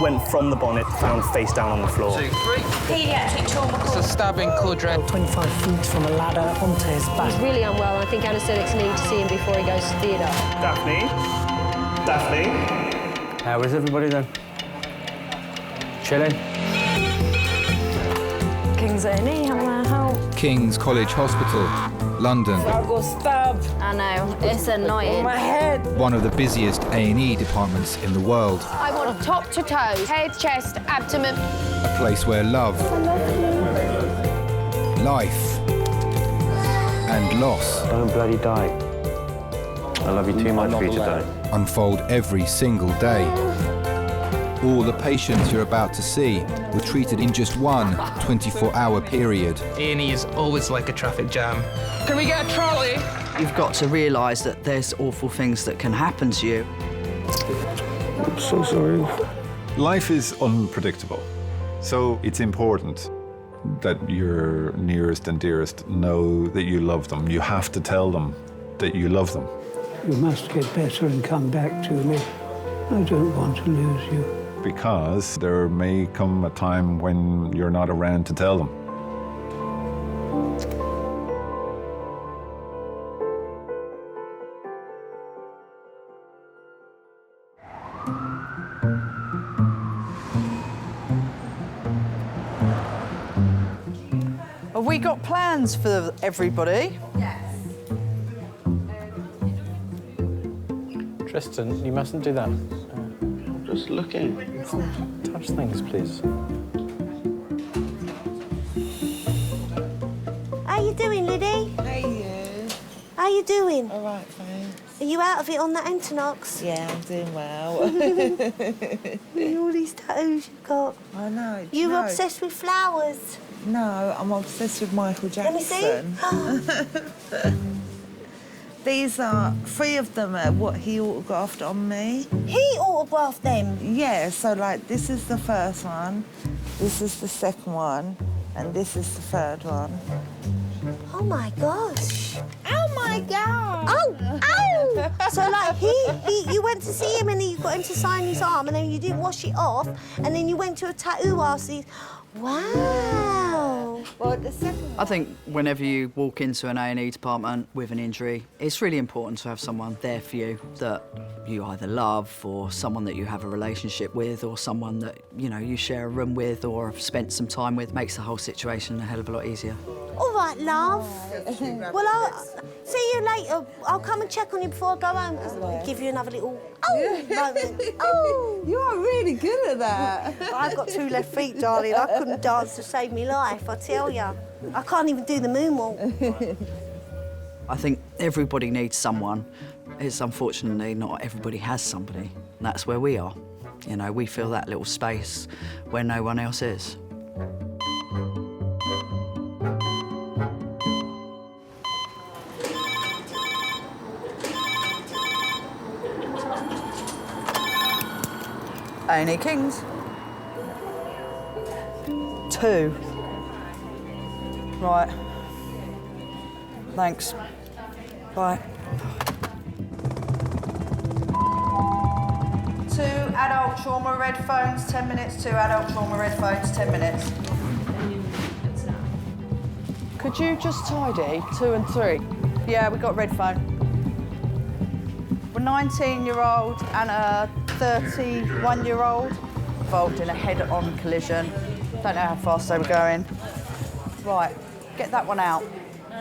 went from the bonnet, found face down on the floor. 2, 3. Paediatric trauma It's call. a stabbing, Cordred. 25 feet from a ladder onto his back. He's really unwell, and I think anaesthetics need to see him before he goes to theatre. Daphne? Daphne? How is everybody then? Chilling? King's A&E, how can I help? King's College Hospital, London. I got stabbed. I know, it's annoying. My head. One of the busiest A&E departments in the world. I want top to toe, head, chest, abdomen. A place where love, life and loss Don't bloody die. I love you too much for you to die. unfold every single day. All the patients you're about to see were treated in just one 24-hour period. A&E is always like a traffic jam. Can we get a trolley? You've got to realise that there's awful things that can happen to you. I'm so sorry. Life is unpredictable, so it's important that your nearest and dearest know that you love them. You have to tell them that you love them. You must get better and come back to me. I don't want to lose you. Because there may come a time when you're not around to tell them. Have we got plans for everybody? Tristan, you mustn't do that. Just looking. Touch things, please. How you doing, Liddy? Hey, you. How you doing? All right, thanks. Are you out of it on that Entonox? Yeah, I'm doing well. All these tattoos you've got. I know. You're obsessed with flowers. No, I'm obsessed with Michael Let me see. Jackson. These are 3 of them are what he autographed on me. He autographed them? Yeah, so like this is the first one, this is the second one, and this is the third one. Oh my gosh. Oh my God! Oh! So like you went to see him and you got him to sign his arm and then you didn't wash it off and then you went to a tattoo artist. Wow. Well, the second one... I think whenever you walk into an A&E department with an injury, it's really important to have someone there for you that you either love or someone that you have a relationship with or someone that, you know, you share a room with or have spent some time with. Makes the whole situation a hell of a lot easier. All right, love. Well, I'll see you later. I'll come and check on you before I go home. I'll give you another little moment. Oh! You are really good at that. I've got 2 left feet, darling. I couldn't dance to save me life, I tell you. I can't even do the moonwalk. I think everybody needs someone. It's unfortunately not everybody has somebody. And that's where we are. You know, we fill that little space where no one else is. A&E Kings. 2. Right. Thanks. Bye. 2 adult trauma red phones, 10 minutes. 2 adult trauma red phones, 10 minutes. Could you just tidy 2 and 3? Yeah, we got red phone. We're 19-year-old and a 31-year-old involved in a head-on collision. Don't know how fast they were going. Right, get that one out.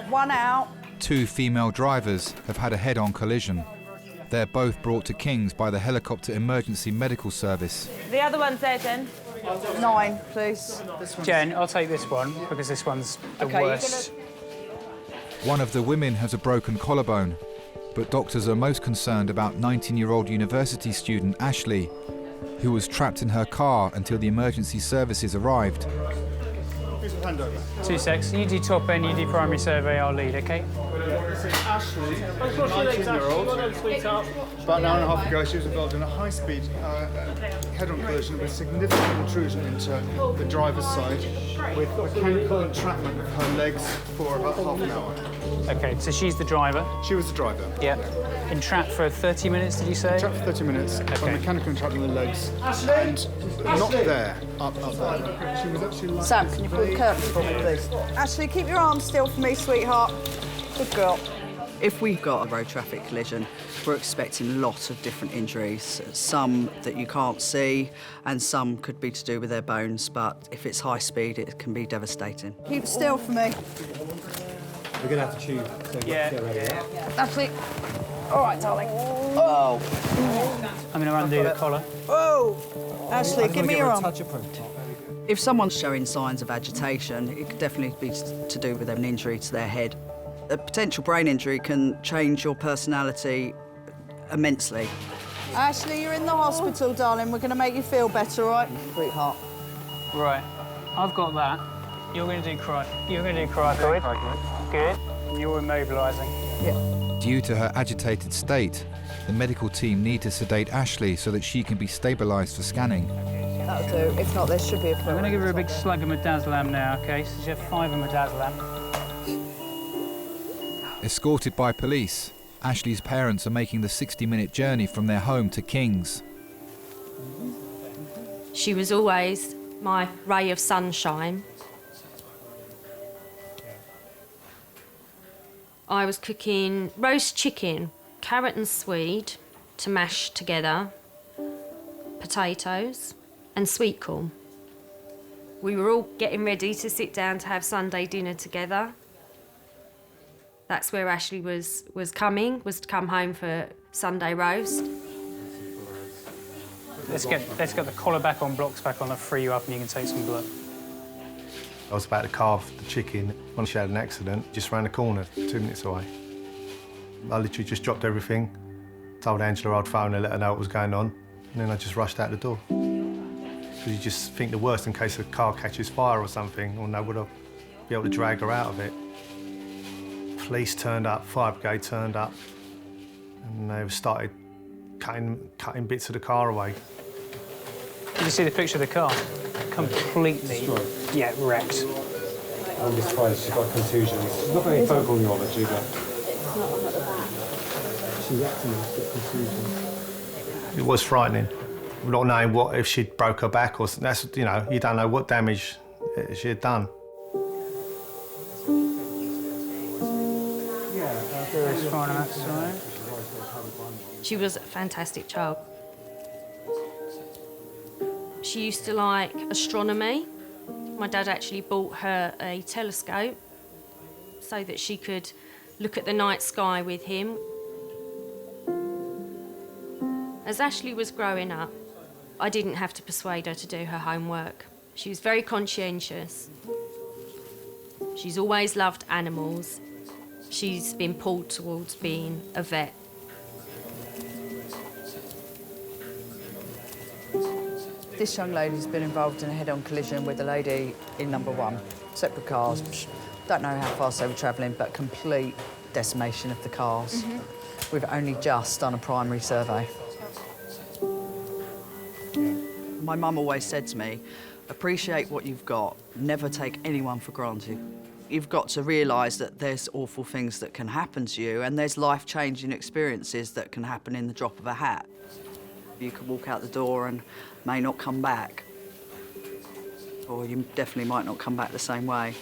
One out. 2 female drivers have had a head-on collision. They're both brought to King's by the Helicopter Emergency Medical Service. The other one's there, Jen. 9, please. Jen, I'll take this one because this one's the worst. One of the women has a broken collarbone, but doctors are most concerned about 19-year-old university student Ashley, who was trapped in her car until the emergency services arrived. 2 secs. You do top end, you do primary survey, I'll lead, OK? Ashley, 19-year-old. About an hour and a half ago, she was involved in a high-speed head-on collision with significant intrusion into the driver's side with mechanical entrapment of her legs for about half an hour. Okay, so she's the driver? She was the driver. Yeah. Entrapped for 30 minutes, did you say? Entrapped for 30 minutes, by mechanical entrapment in the legs, and not there, up there. She was actually like Sam, can you pull the curtains for me, please? Ashley, keep your arms still for me, sweetheart. Good girl. If we've got a road traffic collision, we're expecting lots of different injuries. Some that you can't see, and some could be to do with their bones, but if it's high speed, it can be devastating. Keep still for me. We're going to have to choose. So get ready. Ashley. All right, darling. Oh. I'm going to undo the collar. Oh. Ashley, give me your arm. Touch of proof. If someone's showing signs of agitation, it could definitely be to do with an injury to their head. A potential brain injury can change your personality immensely. Ashley, you're in the hospital, darling. We're going to make you feel better, all right? Sweetheart. Right. I've got that. You're going to do cryoid. Good. And you're immobilising. Yeah. Due to her agitated state, the medical team need to sedate Ashley so that she can be stabilised for scanning. That'll do. If not, there should be a... I'm going to give her a big slug of midazolam now, OK? So she has 5 of midazolam. Escorted by police, Ashley's parents are making the 60-minute journey from their home to King's. She was always my ray of sunshine. I was cooking roast chicken, carrot and swede to mash together, potatoes and sweet corn. We were all getting ready to sit down to have Sunday dinner together. That's where Ashley was to come home for Sunday roast. Let's get the collar back on, blocks back on, I'll free you up and you can take some blood. I was about to carve the chicken when she had an accident, just round the corner, 2 minutes away. I literally just dropped everything, told Angela I'd phone her, let her know what was going on, and then I just rushed out the door. Because you just think the worst in case the car catches fire or something, or no, would I be able to drag her out of it? Police turned up, fire brigade turned up, and they started cutting bits of the car away. Did you see the picture of the car? Completely, yeah, wrecked. I'm just surprised she's got contusions. She's not very vocal neurology, but she's acting a bit contusions. It was frightening. Not knowing what if she'd broke her back or that's, you know, you don't know what damage she had done. She was a fantastic child. She used to like astronomy. My dad actually bought her a telescope so that she could look at the night sky with him. As Ashley was growing up, I didn't have to persuade her to do her homework. She was very conscientious. She's always loved animals. She's been pulled towards being a vet. This young lady's been involved in a head-on collision with a lady in number 1. Separate cars. Don't know how fast they were travelling, but complete decimation of the cars. We've only just done a primary survey. My mum always said to me, appreciate what you've got, never take anyone for granted. You've got to realise that there's awful things that can happen to you and there's life-changing experiences that can happen in the drop of a hat. You could walk out the door and may not come back. Or you definitely might not come back the same way.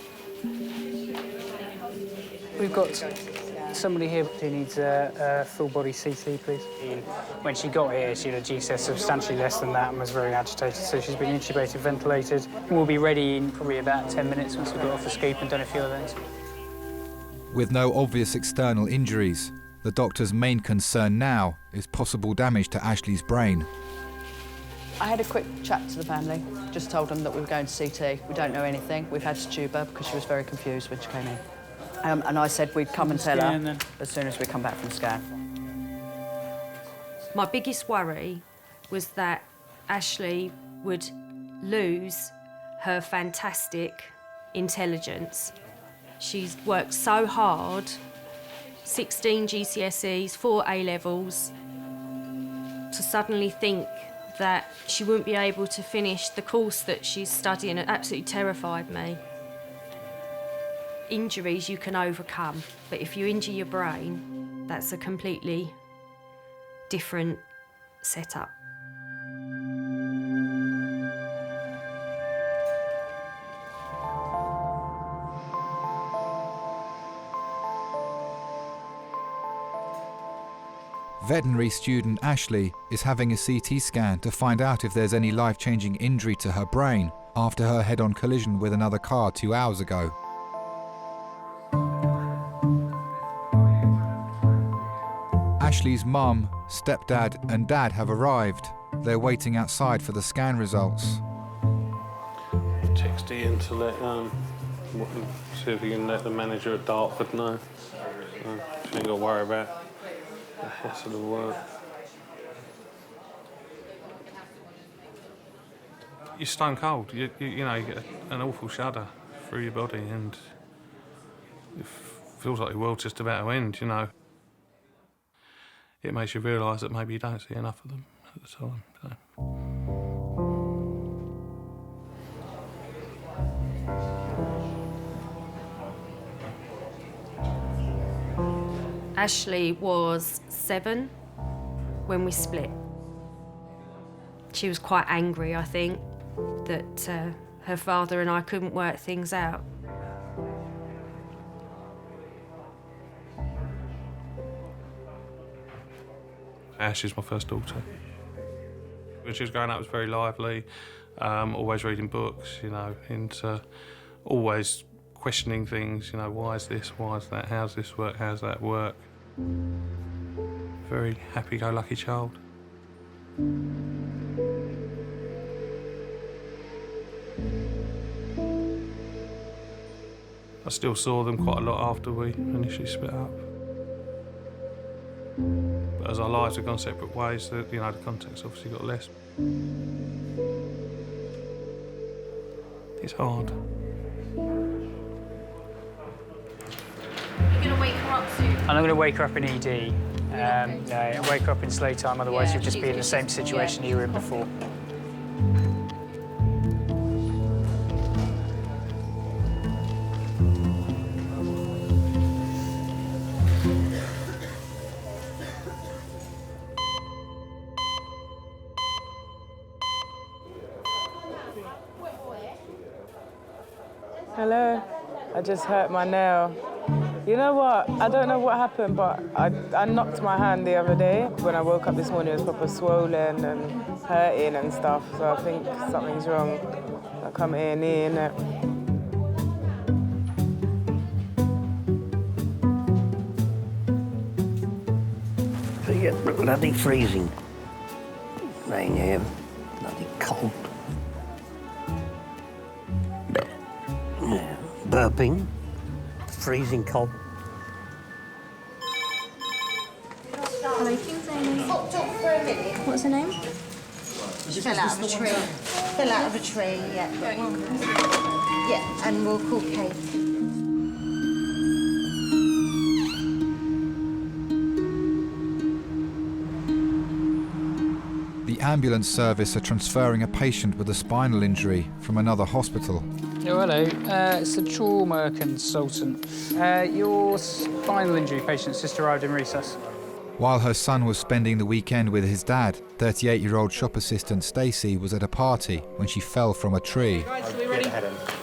We've got somebody here who needs a full-body CT, please. When she got here, she had a GCS substantially less than that and was very agitated, so she's been intubated, ventilated. We'll be ready in probably about 10 minutes once we've got off the scoop and done a few other things. With no obvious external injuries, the doctor's main concern now is possible damage to Ashley's brain. I had a quick chat to the family, just told them that we were going to CT. We don't know anything. We've had to tube her because she was very confused when she came in. And I said we'd come and tell her as soon as we come back from the scan. My biggest worry was that Ashley would lose her fantastic intelligence. She's worked so hard, 16 GCSEs, 4 A-levels, to suddenly think that she wouldn't be able to finish the course that she's studying. It absolutely terrified me. injuries you can overcome, but if you injure your brain, that's a completely different setup. Veterinary student Ashley is having a CT scan to find out if there's any life-changing injury to her brain after her head-on collision with another car 2 hours ago. Ashley's mum, stepdad and dad have arrived. They're waiting outside for the scan results. Text Ian to let see if you can let the manager at Dartford know. So you ain't got to worry about the hassle of work. You're stone cold. You know, you get an awful shudder through your body, and it feels like the world's just about to end. You know, it makes you realise that maybe you don't see enough of them at the time. So. Ashley was 7 when we split. She was quite angry, I think, that her father and I couldn't work things out. Ash is my first daughter. When she was growing up, it was very lively, always reading books, you know, and always questioning things, you know, why is this, why is that, how's this work, how's that work? Very happy-go-lucky child. I still saw them quite a lot after we initially split up. But as our lives have gone separate ways, you know, the contact's obviously got less. It's hard. You're going to wake her up soon? And I'm going to wake her up in ED. No, wake her up in slow time, otherwise you'll just be in the same situation you were in before. Hello, I just hurt my nail. You know what? I don't know what happened, but I knocked my hand the other day. When I woke up this morning, it was proper swollen and hurting and stuff, so I think something's wrong. I come A&E, innit? So you get bloody freezing. Laying here, bloody cold. Yeah, burping, freezing cold. Hello, King's A&E. Popped up for a minute. What's her name? She fell out of a tree. Fell out of a tree, yeah. Yeah, and we'll call Kate. The ambulance service are transferring a patient with a spinal injury from another hospital. Oh, hello. It's a trauma consultant. Your spinal injury patient's just arrived in recess. While her son was spending the weekend with his dad, 38-year-old shop assistant Stacy was at a party when she fell from a tree. Guys, are we ready?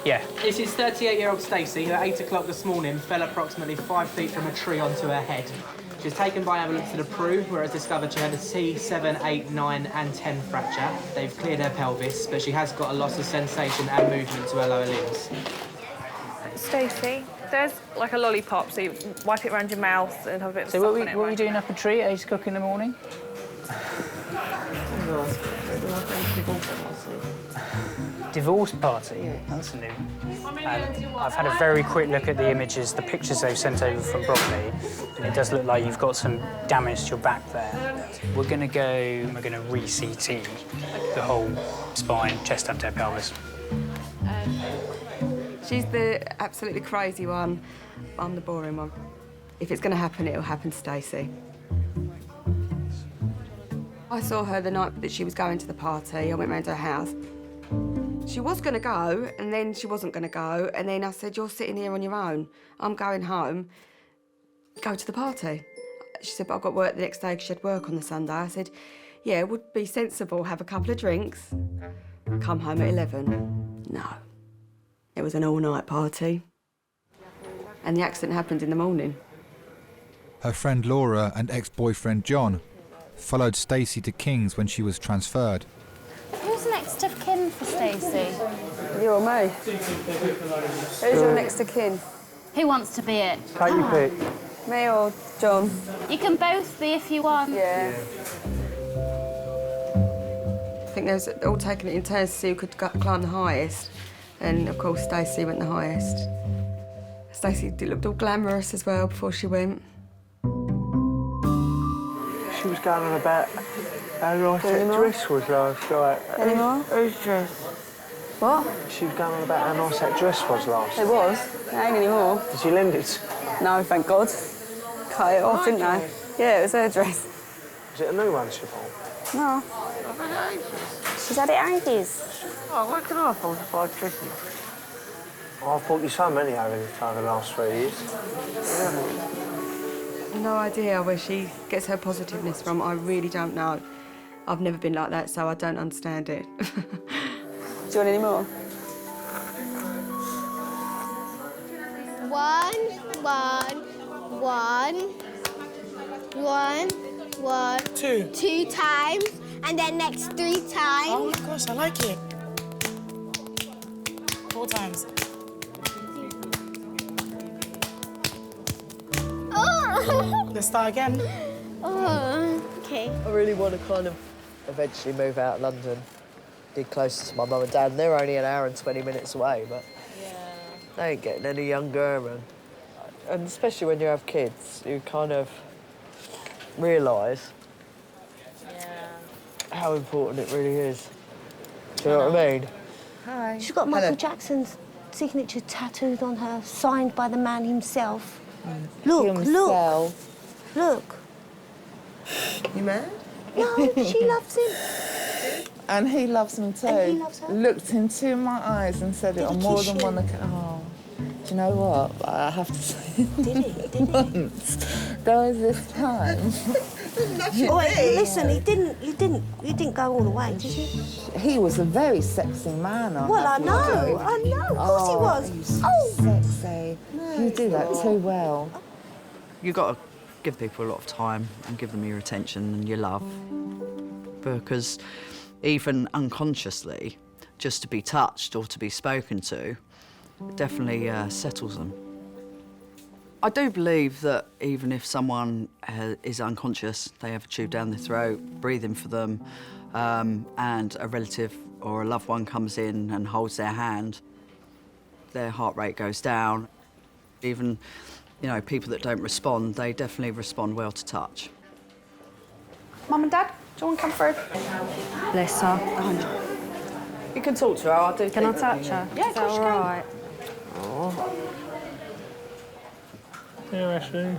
Yeah. This is 38-year-old Stacy, who at 8 o'clock this morning fell approximately 5 feet from a tree onto her head. She was taken by ambulance to the Prue, where it's discovered she had a C7, 8, 9 and 10 fracture. They've cleared her pelvis, but she has got a loss of sensation and movement to her lower limbs. Stacy, there's like a lollipop, so you wipe it around your mouth and have a bit of So stuff what on it, were right? you doing up a tree at 8 o'clock in the morning? Divorce party? That's new. I've had a very quick look at the images, the pictures they've sent over from Bromley, and it does look like you've got some damage to your back there. We're going to re-CT the whole spine, chest, abdomen, pelvis. She's the absolutely crazy one. I'm the boring one. If it's going to happen, it'll happen to Stacey. I saw her the night that she was going to the party. I went round to her house. She was going to go, and then she wasn't going to go, and then I said, you're sitting here on your own. I'm going home. Go to the party. She said, but I've got work the next day because she had work on the Sunday. I said, yeah, it would be sensible, have a couple of drinks, come home at 11. No. It was an all-night party. And the accident happened in the morning. Her friend Laura and ex-boyfriend John followed Stacy to King's when she was transferred. Who's next of kin for Stacy? You or me? Who's your next of kin? Who wants to be it? Take your pick. Me or John? You can both be if you want. Yeah. I think they was all taking it in turns to see who could climb the highest. And, of course, Stacy went the highest. Stacy looked all glamorous as well before she went. She was going on about how nice that dress was last night. Any more? Whose dress? What? She was going on about how nice that dress was last night. It was. It ain't anymore. Did you lend it? No, thank God. Cut it off, didn't they? Yeah, it was her dress. Was it a new one she bought? No. She's had it ages. Oh, where can I afford to buy dresses? I've bought you so many over the last 3 years. No idea where she gets her positiveness from. I really don't know. I've never been like that, so I don't understand it. Do you want any more? 1, 2. 2 times, and then next 3 times. Oh my gosh, I like it. 4 times. Oh. Let's start again. Oh, okay. I really want to kind of eventually move out of London, be closer to my mum and dad. And they're only an hour and 20 minutes away, but they ain't getting any younger. And especially when you have kids, you kind of realise how important it really is. Do you know what I mean? Hi. She's got Michael Jackson's signature tattooed on her, signed by the man himself. Look, look. You mad? No, she loves him. And he loves me too. And he loves her. Looked into my eyes and said it on more than one occasion. Oh, do you know what? I have to say. Did he? Once. There was this time. Oh, wait, listen, you didn't go all the way, did you? He was a very sexy man. Well, I know, of course he was. Sexy. You do that too well. You've got to give people a lot of time and give them your attention and your love. Because even unconsciously, just to be touched or to be spoken to definitely settles them. I do believe that even if someone is unconscious, they have a tube down their throat, breathing for them, and a relative or a loved one comes in and holds their hand, their heart rate goes down. Even, you know, people that don't respond, they definitely respond well to touch. Mum and Dad, do you want to come through? Bless her. You can talk to her. I do. Can I touch her? Yeah, Is that all right? Oh. Yeah, Ashley.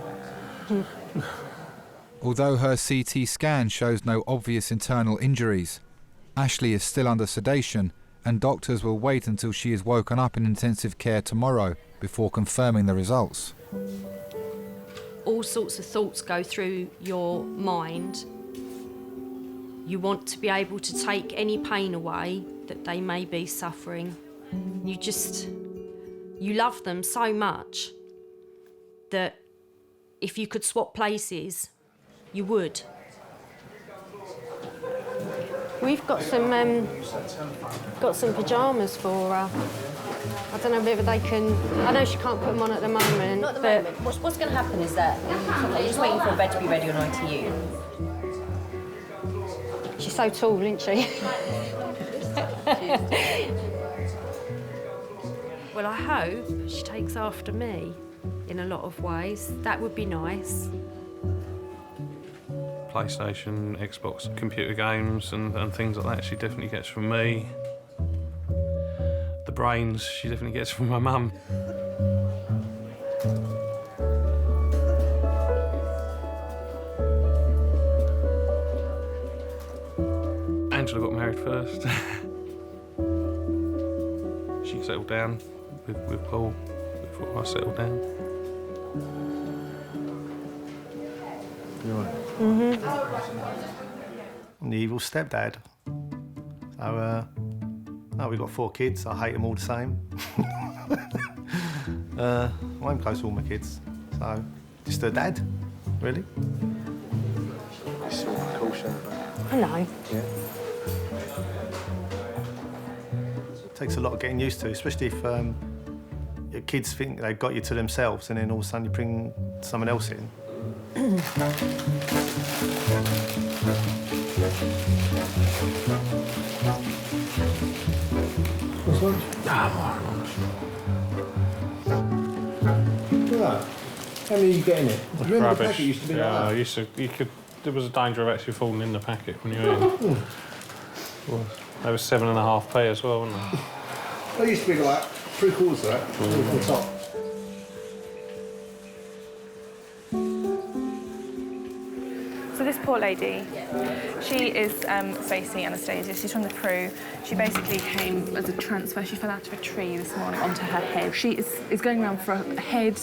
Although her CT scan shows no obvious internal injuries, Ashley is still under sedation, and doctors will wait until she is woken up in intensive care tomorrow before confirming the results. All sorts of thoughts go through your mind. You want to be able to take any pain away that they may be suffering. You love them so much that if you could swap places, you would. We've got some pyjamas for her. I don't know whether they can. I know she can't put them on at the moment. Not at the moment. What's going to happen is that you're just waiting for a bed to be ready on ITU. She's so tall, isn't she? Well, I hope she takes after me in a lot of ways. That would be nice. PlayStation, Xbox, computer games and things like that she definitely gets from me. The brains she definitely gets from my mum. Angela got married first. she can settle down with Paul before I settle down. You all right? I'm the evil stepdad. So, no, we've got 4 kids. I hate them all the same. I'm close to all my kids, so just a dad, really. It's all caution. I know. Yeah. It takes a lot of getting used to, especially if your kids think they've got you to themselves and then all of a sudden you bring someone else in. What's lunch? How many are you getting it? Remember the packet used to be like that? There was a danger of actually falling in the packet when you were in. Well, they were 7.5p as well, weren't they? They used to be like 3/4 of that, on the top. So this poor lady, she is Stacy Anastasia. She's from the crew. She basically came as a transfer. She fell out of a tree this morning onto her head. She is going around for a head,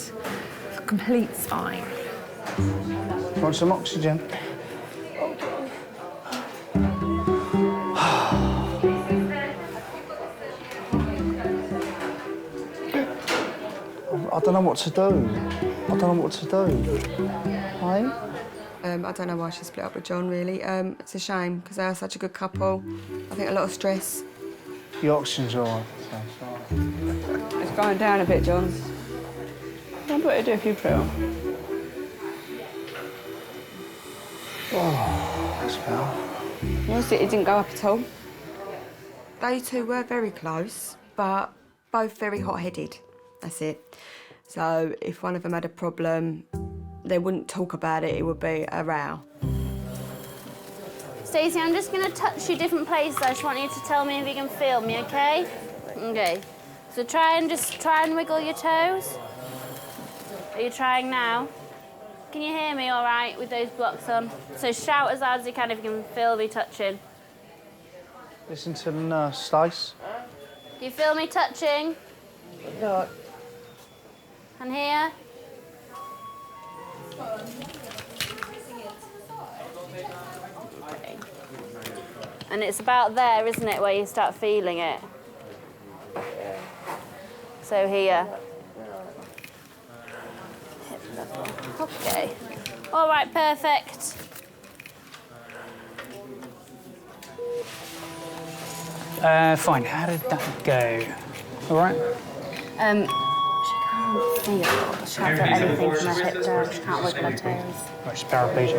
complete spine. Want some oxygen? I don't know what to do. Hey? I don't know why she split up with John, really. It's a shame, because they are such a good couple. I think a lot of stress. Your oxygen's all right. It's going down a bit, John. What do I do if you put it on? Oh, that's better. Yes, it didn't go up at all. They two were very close, but both very hot-headed. That's it. So if one of them had a problem, they wouldn't talk about it, it would be a row. Stacey, I'm just going to touch you different places. I just want you to tell me if you can feel me, OK? OK. So try and wiggle your toes. Are you trying now? Can you hear me all right with those blocks on? So shout as loud as you can if you can feel me touching. Listen to the nurse, Stace. Do you feel me touching? No. And here? Okay. And it's about there, isn't it, where you start feeling it? So here. Okay. All right, perfect. Fine. How did that go? All right? She can't feel. She can't feel anything from her hip down. She can't wiggle her toes. Right, she's paraplegic.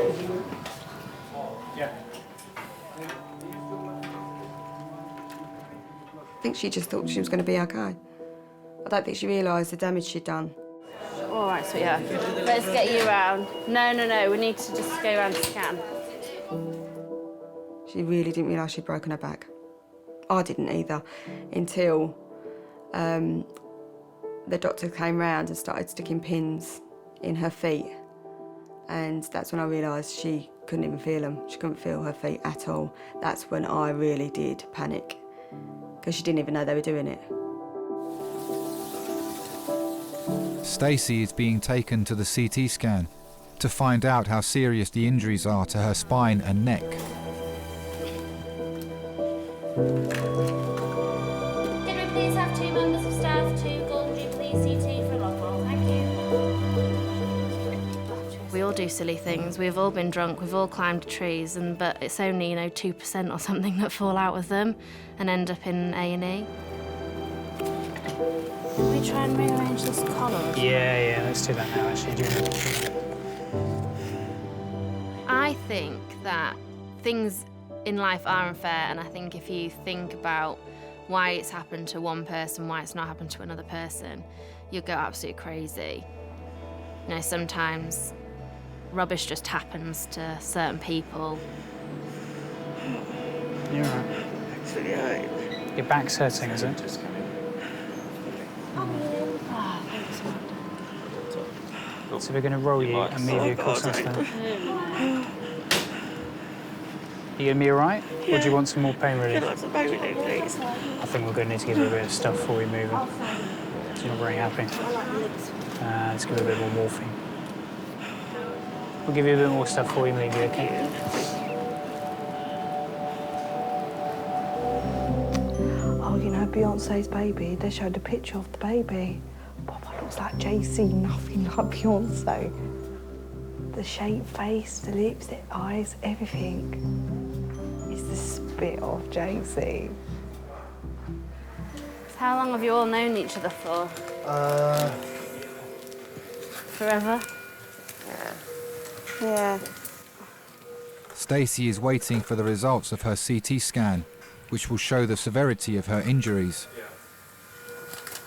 I think she just thought she was going to be OK. I don't think she realised the damage she'd done. All right, sweetheart. Let's get you round. No. We need to just go around and scan. She really didn't realise she'd broken her back. I didn't either, until the doctor came round and started sticking pins in her feet. And that's when I realised she couldn't even feel them. She couldn't feel her feet at all. That's when I really did panic, because she didn't even know they were doing it. Stacy is being taken to the CT scan to find out how serious the injuries are to her spine and neck. Can we please have 2 members of staff to Golden Jubilee CT for Lockwell? Thank you. We all do silly things. We've all been drunk. We've all climbed trees, but it's only 2% or something that fall out of them and end up in A&E. Can we try and rearrange this collar? Yeah, let's do that now, actually. I think that things in life are unfair, and I think if you think about why it's happened to one person, why it's not happened to another person, you'll go absolutely crazy. Sometimes rubbish just happens to certain people. You're right. Your back's hurting, is it? So we're going to roll you and move you across this now. Are you going to be all right? Or do you want some more pain relief? I'd like some pain relief, please. I think we're going to need to give her a bit of stuff before we move her. She's not very happy. Let's give her a bit more morphine. We'll give you a bit more stuff before we move you, okay? Oh, you know, Beyonce's baby, they showed a picture of the baby. Papa looks like JC, nothing like Beyonce. The shape, face, the lips, the eyes, everything. It's the spit of JC. How long have you all known each other for? Forever? Yeah. Stacy is waiting for the results of her CT scan, which will show the severity of her injuries.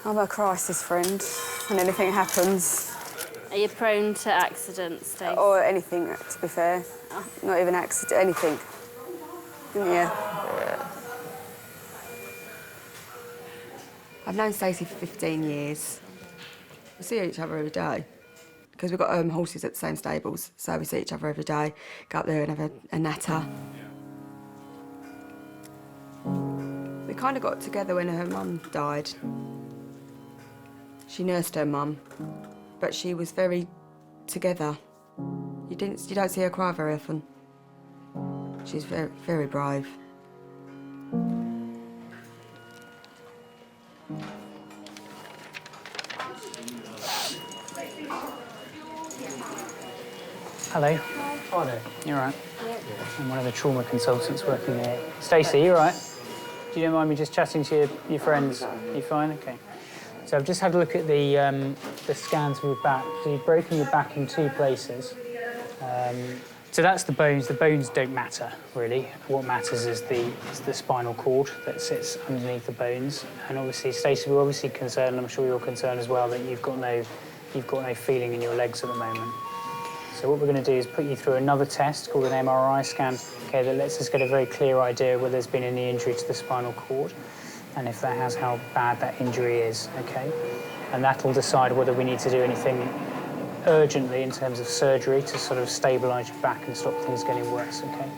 I'm a crisis friend. When anything happens. Are you prone to accidents, Stacey? Or anything, to be fair. Oh. Not even accident, anything. Yeah. I've known Stacey for 15 years. We see each other every day because we've got horses at the same stables, so we see each other every day, go up there and have a natter. We kind of got together when her mum died. She nursed her mum, but she was very together. You don't see her cry very often. She's very, very brave. Hello. Hi there. You all right? Yeah. I'm one of the trauma consultants working here. Stacey, you all right? Do you don't mind me just chatting to your friends? You fine? Okay. So I've just had a look at the scans of your back. So you've broken your back in 2 places. So that's the bones. The bones don't matter, really. What matters is the spinal cord that sits underneath the bones. And obviously, Stacey, we're obviously concerned, I'm sure you're concerned as well, that you've got no feeling in your legs at the moment. So what we're going to do is put you through another test called an MRI scan, okay, that lets us get a very clear idea whether there's been any injury to the spinal cord, and if that has, how bad that injury is, okay? And that'll decide whether we need to do anything urgently in terms of surgery to sort of stabilise your back and stop things getting worse, okay?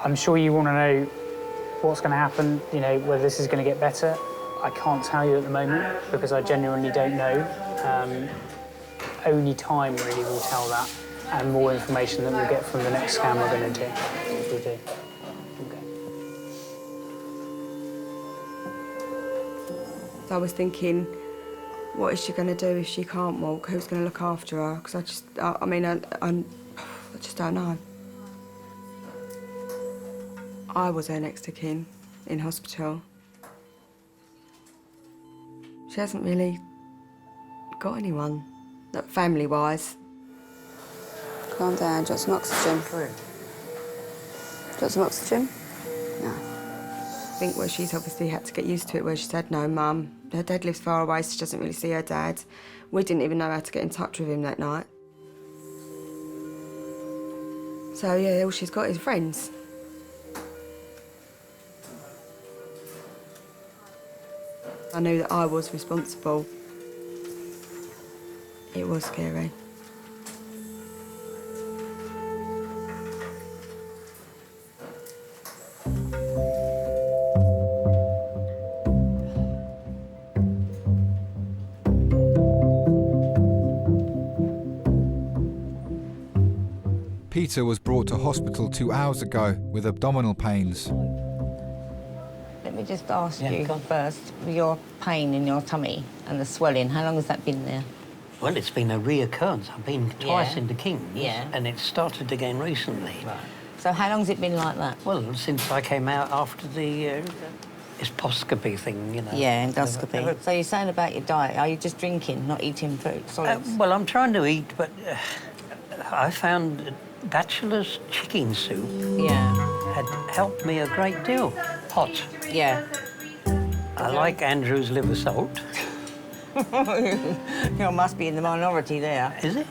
I'm sure you want to know what's going to happen, you know, whether this is going to get better. I can't tell you at the moment because I genuinely don't know. Only time really will tell that, and more information that we'll get from the next scan we're going to do. We'll do. Okay. So I was thinking, what is she going to do if she can't walk? Who's going to look after her? Because I just don't know. I was her next of kin in hospital. She hasn't really got anyone, family-wise. Calm down, do you want some oxygen? Do you want some oxygen? No. I think where she's obviously had to get used to it, where she said, no, Mum, her dad lives far away, so she doesn't really see her dad. We didn't even know how to get in touch with him that night. So, yeah, all she's got is friends. I knew that I was responsible. It was scary. Peter was brought to hospital 2 hours ago with abdominal pains. Let me just ask you first, your pain in your tummy and the swelling, how long has that been there? Well, it's been a reoccurrence. I've been twice into King's, Yeah. and it started again recently. Right. So how long's it been like that? Well, since I came out after the endoscopy thing, you know. Yeah, endoscopy. So you're saying about your diet, are you just drinking, not eating food, solids? Well, I'm trying to eat, but I found bachelor's chicken soup had helped me a great deal. Hot. Yeah. I like Andrew's liver salt. You must be in the minority there. Is it?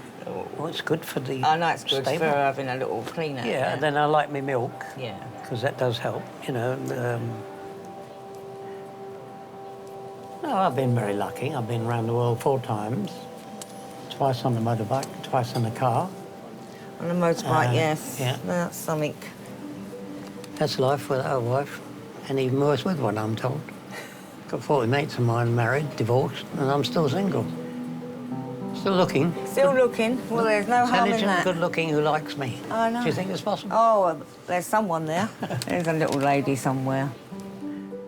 Well, it's good for the I know it's good stable. for having a little clean out. Yeah, and then I like my milk. Yeah. Because that does help, you know. No, I've been very lucky. I've been around the world 4 times. Twice on a motorbike, twice in a car. On a motorbike, yes. Yeah. That's something. That's life without a wife, and even worse with one, I'm told. Got 40 mates of mine married, divorced, and I'm still single. Still looking. Still looking? Well, there's no harm in Intelligent, that. good-looking, who likes me. I know. Do you think it's possible? Oh, well, there's someone there. There's a little lady somewhere.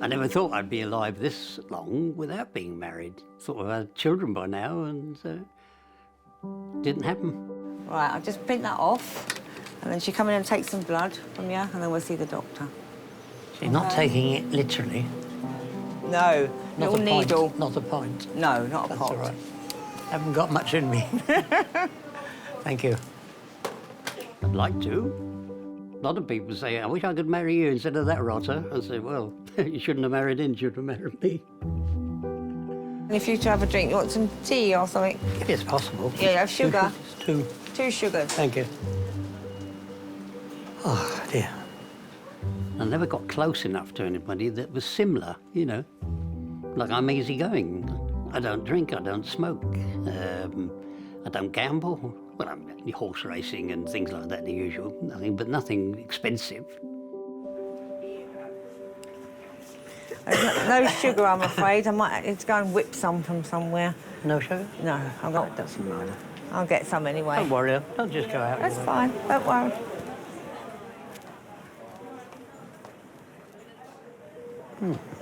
I never thought I'd be alive this long without being married. Thought I had children by now, and didn't happen. Right, I'll just print that off, and then she come in and take some blood from you, and then we'll see the doctor. She's not taking it literally. No, Not little a needle. Pint. Not a pint. No, not a That's pot. all right. Haven't got much in me. Thank you. I'd like to. A lot of people say, I wish I could marry you instead of that rotter. I say, well, you shouldn't have married him, you should have married me. And if you to have a drink, you want some tea or something? If it's possible. Yeah, you have sugar. Two. 2 sugars. Thank you. Oh, dear. I never got close enough to anybody that was similar, you know. Like, I'm easygoing. I don't drink, I don't smoke. I don't gamble. Well, I'm horse racing and things like that, the usual. Nothing expensive. There's no sugar, I'm afraid. I might need to go and whip some from somewhere. No sugar? No, I've got... It doesn't matter. I'll get some anyway. Don't worry, don't just go out. That's fine, don't worry.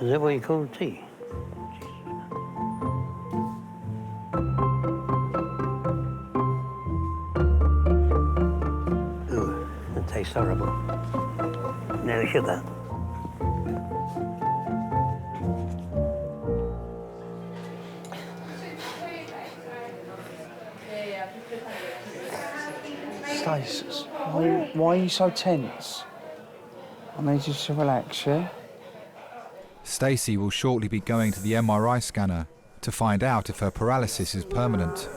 Is that what you call tea? Ooh, it tastes horrible. No sugar. Stacy, why are you so tense? I need you to relax, yeah? Stacy will shortly be going to the MRI scanner to find out if her paralysis is permanent.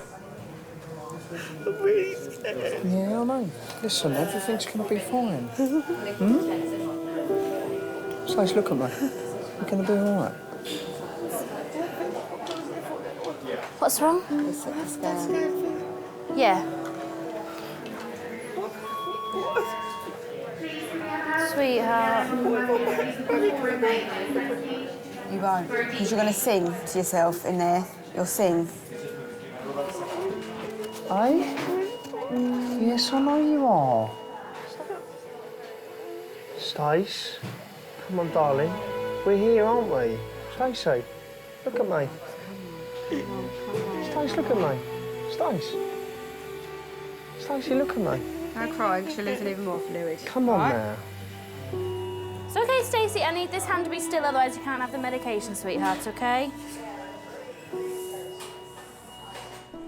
I'm really scared. Yeah, I know. Listen, everything's going to be fine. Stace, look at me. You're going to be all right. What's wrong? Yeah. Sweetheart. You won't, because you're going to sing to yourself in there. You'll sing. Eh? Yes, I know you are. Stace, come on, darling. We're here, aren't we? Stacey, look at me. Stace, look at me. Stace. Stacey, look at me. Don't cry, she'll lose even more fluid. Come on now. It's okay, Stacey. I need this hand to be still, otherwise you can't have the medication, sweetheart, okay?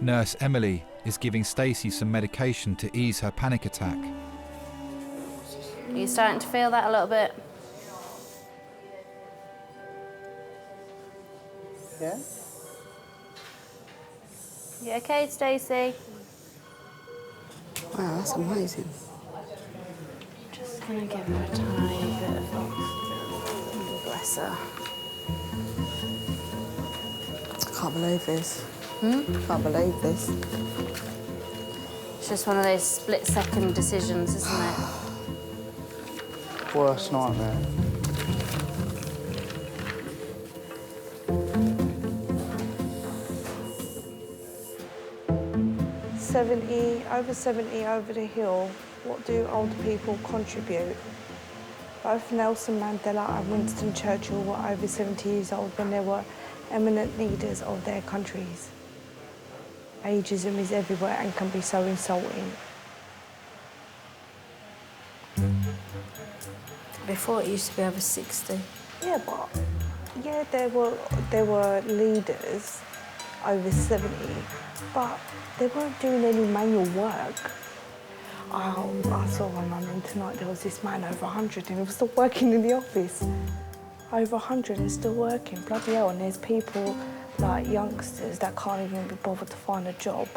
Nurse Emily is giving Stacy some medication to ease her panic attack. Are you starting to feel that a little bit? Yeah? You okay, Stacey? Wow, that's amazing. Just gonna give her a tiny bit of oxygen. Bless her. I can't believe this. Can't believe this. It's just one of those split-second decisions, isn't it? Worst nightmare. Over 70 over the hill, what do older people contribute? Both Nelson Mandela and Winston Churchill were over 70 years old when they were eminent leaders of their countries. Ageism is everywhere and can be so insulting. Before it used to be over 60. Yeah, but there were leaders over 70, but they weren't doing any manual work. Oh, I saw on London tonight there was this man over 100 and he was still working in the office. Over 100 and still working, bloody hell. And there's people like youngsters that can't even be bothered to find a job.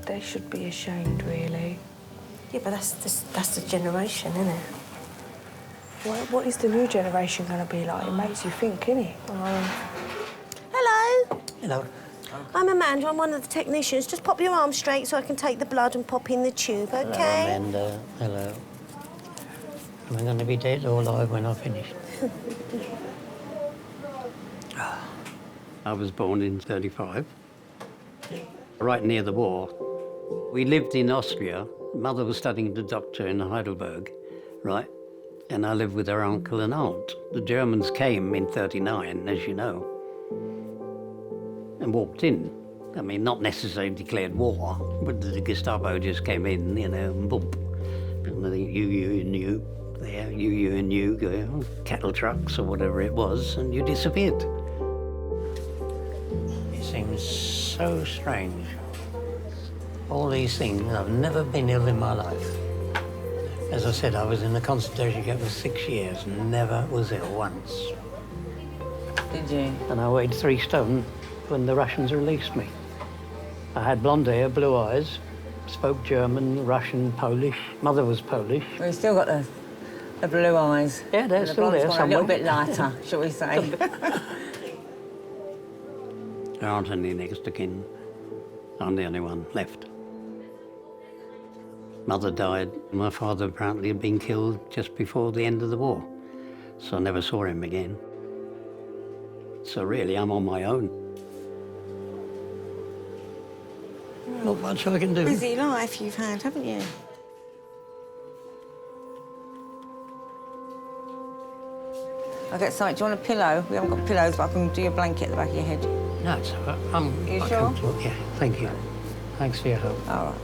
They should be ashamed, really. Yeah, but that's the generation, isn't it? What is the new generation going to be like? It makes you think, innit? Hello. Hello. I'm Amanda, I'm one of the technicians. Just pop your arm straight so I can take the blood and pop in the tube, OK? Hello, Amanda. Hello. Am I going to be dead or alive when I finish? I was born in 35, right near the war. We lived in Austria. Mother was studying the doctor in Heidelberg, right? And I lived with her uncle and aunt. The Germans came in 39, as you know, and walked in. I mean, not necessarily declared war, but the Gestapo just came in, you know, and boom. And I think you and you, there, you and you, go, cattle trucks or whatever it was, and you disappeared. It seems so strange. All these things, I've never been ill in my life. As I said, I was in the concentration camp for 6 years and never was ill once. Did you? And I weighed 3 stone when the Russians released me. I had blonde hair, blue eyes, spoke German, Russian, Polish. Mother was Polish. Well, you've still got the blue eyes. Yeah, they're still there somewhere. A little bit lighter, shall we say. There aren't any next of kin. I'm the only one left. Mother died. My father apparently had been killed just before the end of the war, so I never saw him again. So really, I'm on my own. Not much I can do. Busy life you've had, haven't you? I'll get something. Do you want a pillow? We haven't got pillows, but I can do your blanket at the back of your head. No, it's all right. I'm you quite sure? comfortable. Yeah, thank you. Thanks for your help. All right.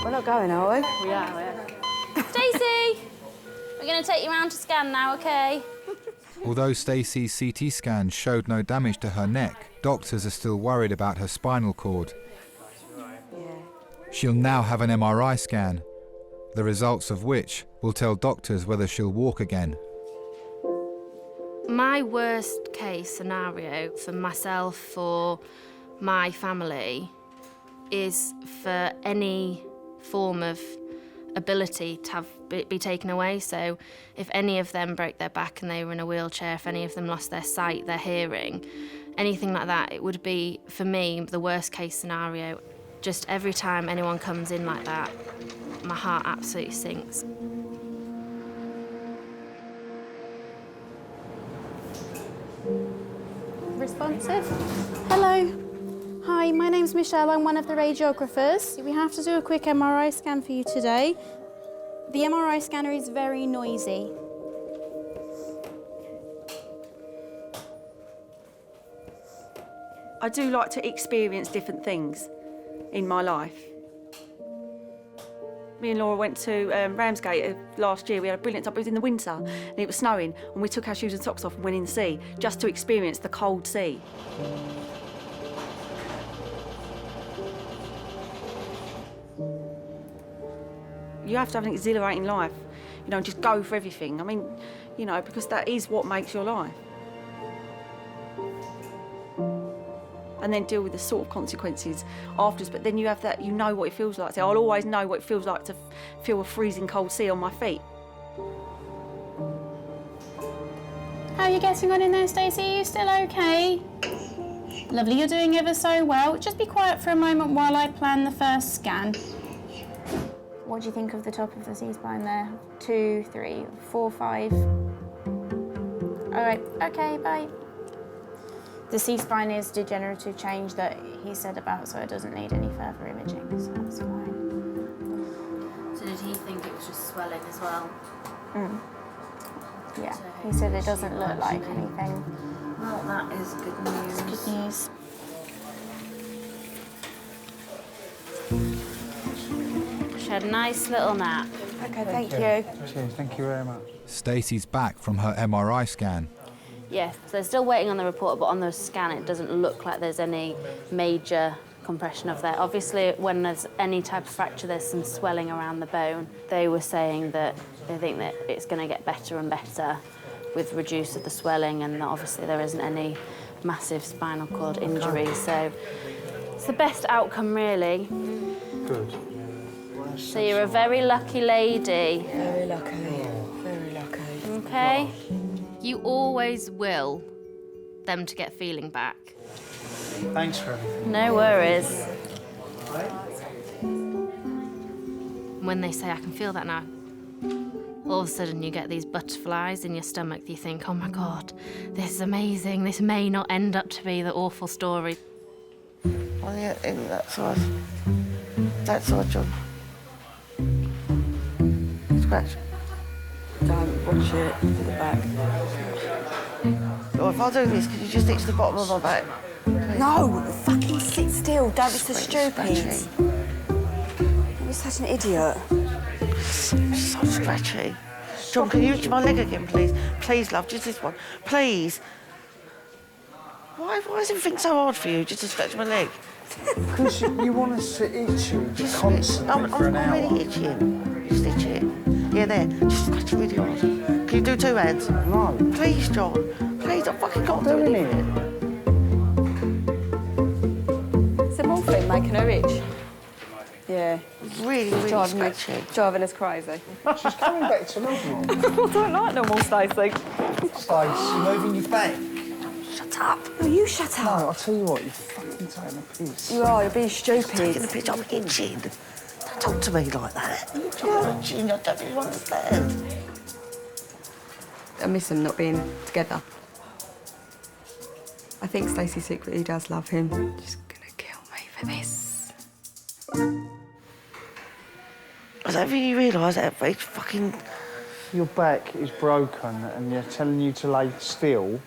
We're not going, are we? We are. Stacy! We're going to take you round to scan now, OK? Although Stacy's CT scan showed no damage to her neck, doctors are still worried about her spinal cord. She'll now have an MRI scan, the results of which will tell doctors whether she'll walk again. My worst case scenario for myself, for my family, is for any form of ability to be taken away. So if any of them broke their back and they were in a wheelchair, if any of them lost their sight, their hearing, anything like that, it would be, for me, the worst case scenario. Just every time anyone comes in like that, my heart absolutely sinks. Responsive. Hello. Hi, my name's Michelle. I'm one of the radiographers. We have to do a quick MRI scan for you today. The MRI scanner is very noisy. I do like to experience different things in my life. Me and Laura went to Ramsgate last year. We had a brilliant time. It was in the winter and it was snowing, and we took our shoes and socks off and went in the sea just to experience the cold sea. You have to have an exhilarating life, you know, and just go for everything. I mean, you know, because that is what makes your life. And then deal with the sort of consequences afterwards. But then you have that, you know what it feels like. So I'll always know what it feels like to feel a freezing cold sea on my feet. How are you getting on in there, Stacey? Are you still okay? Lovely, you're doing ever so well. Just be quiet for a moment while I plan the first scan. What do you think of the top of the C-spine there? 2, 3, 4, 5. All right, okay, bye. The C-spine is degenerative change that he said about, so it doesn't need any further imaging, so that's fine. So did he think it was just swelling as well? Yeah, he said it doesn't look like anything. Well, that is good news. It's good news. She had a nice little nap. OK, thank you. Cheers, thank you very much. Stacey's back from her MRI scan. Yes, so they're still waiting on the report, but on the scan it doesn't look like there's any major compression of there. Obviously, when there's any type of fracture, there's some swelling around the bone. They were saying that they think that it's going to get better and better with reduce of the swelling, and that obviously there isn't any massive spinal cord injury. So it's the best outcome, really. Good. So you're a very lucky lady. Very lucky. Very lucky. Okay? You always will them to get feeling back. Thanks for everything. No worries. When they say, I can feel that now, all of a sudden you get these butterflies in your stomach. You think, oh my God, this is amazing. This may not end up to be the awful story. On that side, John. Scratch. Don't watch it to the back. Or if I do this, could you just stick to the bottom of my back? No, fucking sit still. Don't be so stupid. You're such an idiot. So scratchy. John, can you reach my leg again, please? Please, love, just this one. Please. Why is everything so hard for you, just to scratch my leg? Because you want us to itch you constantly for an hour. I'm really itching. Just itch it. Yeah, there. Just scratch it really hard. Can you do 2 hands? No. Please, John. Please, I fucking can't do anything. Is it morphine making her itch? Yeah. Really, really scratchy. Driving us crazy. She's coming back to love you. I don't like normal Stacey. Stacey, moving your back. Shut up. No, you shut up. No, I'll tell you what, you're fucking taking a piss. You are, you're being stupid. Taking a piss, I'm itching. Don't talk to me like that. I'm itching, I don't really understand. I miss them not being together. I think Stacey secretly does love him. She's gonna kill me for this. I don't think you realise that it's fucking... Your back is broken and they're telling you to lay still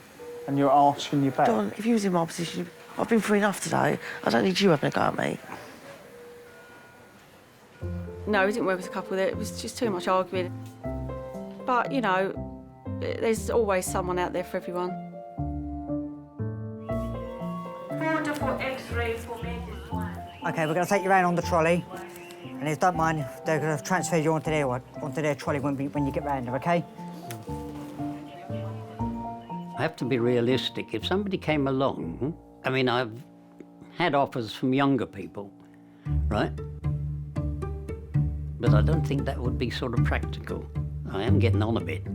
and you're arching your back. John, if you was in my position, I've been through enough today. I don't need you having a go at me. No, we didn't work as a couple. It was just too much arguing. But, you know, there's always someone out there for everyone. Okay, we're going to take you around on the trolley. And if you don't mind, they're going to transfer you onto their trolley when you get round there, okay? I have to be realistic. If somebody came along, I mean, I've had offers from younger people, right? But I don't think that would be sort of practical. I am getting on a bit.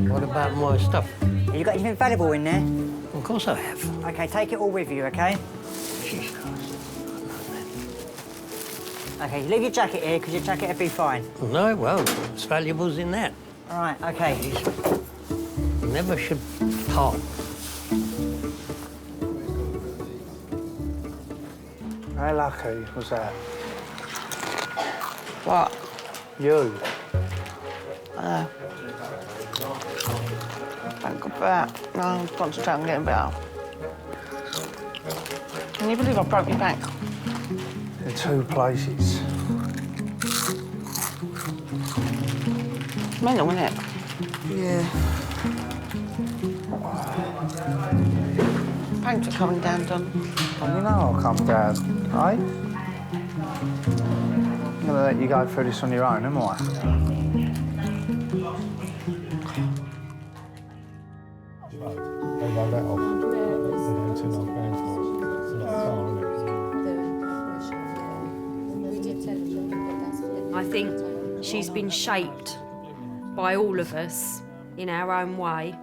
What about my stuff? Have you got anything valuable in there? Of course I have. Okay, take it all with you, okay? Okay, leave your jacket here, because your jacket will be fine. No, well, it's valuables in that. All right, okay. Never should part. How lucky was that? What? You. Thank God for that. No, I'm concentrating on getting better. Can you believe I broke your back? In 2 places. Mental, isn't it? Yeah. Thanks for coming down, Don. And you know I'll come down, eh? I'm gonna let you go through this on your own, am I? I think she's been shaped by all of us in our own way.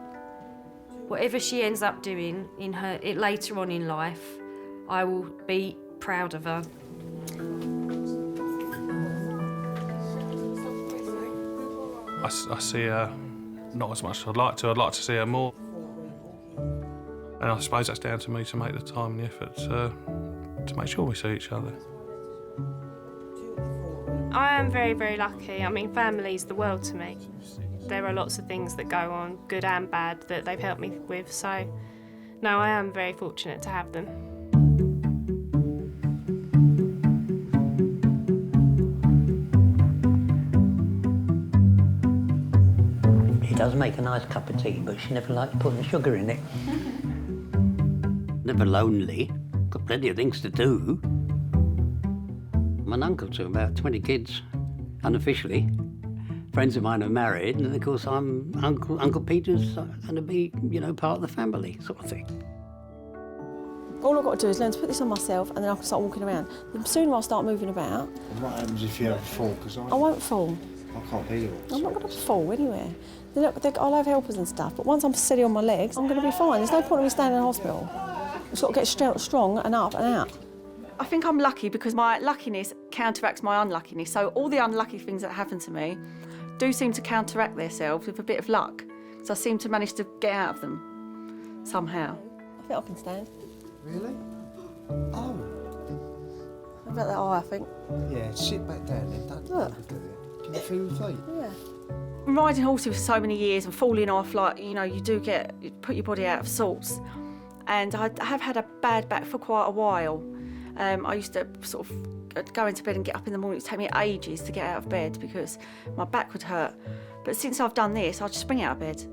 Whatever she ends up doing in later on in life, I will be proud of her. I see her not as much as I'd like to. I'd like to see her more. And I suppose that's down to me to make the time and the effort to make sure we see each other. I am very, very lucky. I mean, family's the world to me. There are lots of things that go on, good and bad, that they've helped me with. So, no, I am very fortunate to have them. She does make a nice cup of tea, but she never likes putting sugar in it. Never lonely. Got plenty of things to do. I'm an uncle to about 20 kids, unofficially. Friends of mine are married, and of course I'm Uncle Peter's going to be, part of the family, sort of thing. All I've got to do is learn to put this on myself and then I can start walking around. The sooner I start moving about... And what happens if you ever fall? Because I won't fall. I can't hear you. I'm not going to fall anywhere. I'll have helpers and stuff, but once I'm steady on my legs, I'm going to be fine. There's no point in me staying in the hospital. I've just got to get strong and up and out. I think I'm lucky because my luckiness counteracts my unluckiness. So all the unlucky things that happen to me do seem to counteract themselves with a bit of luck. So I seem to manage to get out of them somehow. I think I can stand. Really? Oh. About that eye, I think. Yeah, sit back down then. Don't look at it. Can you feel your feet? Yeah. Riding horses for so many years and falling off, like, you know, you put your body out of sorts. And I have had a bad back for quite a while. I used to sort of go into bed and get up in the morning. It would take me ages to get out of bed because my back would hurt. But since I've done this, I just spring out of bed.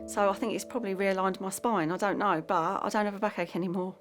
So I think it's probably realigned my spine. I don't know, but I don't have a backache anymore.